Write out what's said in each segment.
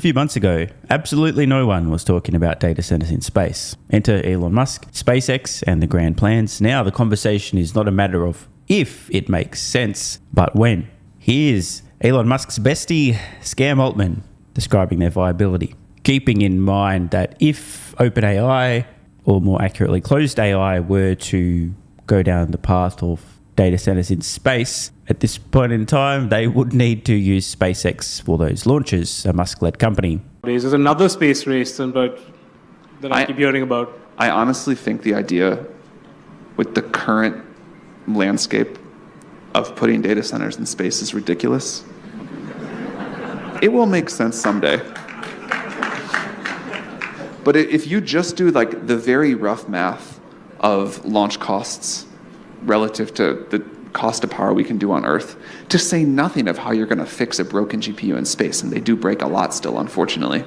few months ago, absolutely no one was talking about data centers in space. Enter Elon Musk, SpaceX, and the grand plans. Now the conversation is not a matter of if it makes sense, but when. Here's Elon Musk's bestie, Scam Altman, describing their viability. Keeping in mind that if OpenAI, or more accurately closed AI, were to go down the path of data centers in space, at this point in time, they would need to use SpaceX for those launches, a Musk-led company. There's another space race that I keep hearing about. I honestly think the idea with the current landscape of putting data centers in space is ridiculous. It will make sense someday. But if you just do like the very rough math of launch costs relative to the cost of power we can do on Earth, to say nothing of how you're going to fix a broken GPU in space, and they do break a lot still, unfortunately,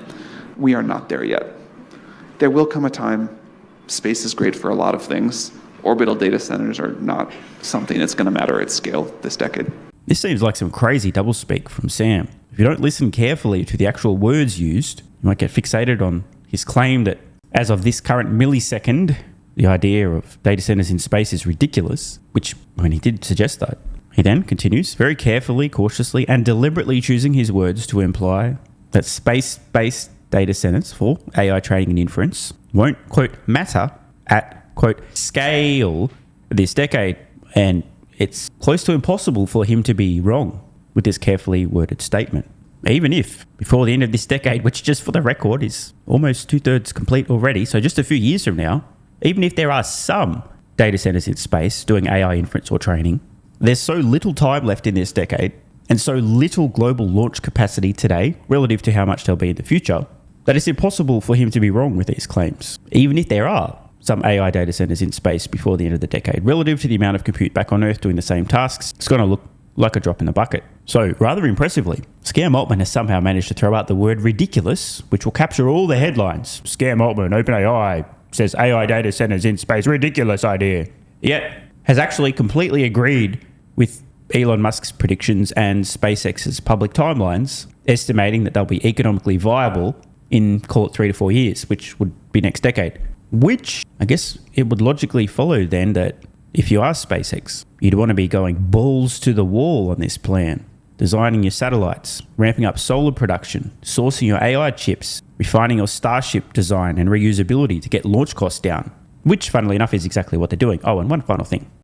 we are not there yet. There will come a time, space is great for a lot of things. Orbital data centers are not something that's going to matter at scale this decade. This seems like some crazy doublespeak from Sam. If you don't listen carefully to the actual words used, you might get fixated on his claim that as of this current millisecond, the idea of data centers in space is ridiculous, which, when he did suggest that, he then continues very carefully, cautiously, and deliberately choosing his words to imply that space-based data centers for AI training and inference won't, quote, matter at, quote, scale this decade. And it's close to impossible for him to be wrong with this carefully worded statement. Even if, before the end of this decade, which just for the record is almost 2/3 complete already, so just a few years from now, even if there are some data centers in space doing AI inference or training, there's so little time left in this decade and so little global launch capacity today relative to how much there'll be in the future that it's impossible for him to be wrong with these claims. Even if there are some AI data centers in space before the end of the decade, relative to the amount of compute back on Earth doing the same tasks, it's going to look like a drop in the bucket. So, rather impressively, Scam Altman has somehow managed to throw out the word ridiculous, which will capture all the headlines. Scam Altman, OpenAI, says AI data centers in space, ridiculous idea. Yet, has actually completely agreed with Elon Musk's predictions and SpaceX's public timelines, estimating that they'll be economically viable in, call it 3 to 4 years, which would be next decade. Which, I guess it would logically follow then that if you are SpaceX, you'd want to be going balls to the wall on this plan, designing your satellites, ramping up solar production, sourcing your AI chips, refining your Starship design and reusability to get launch costs down, which, funnily enough, is exactly what they're doing. Oh, and one final thing.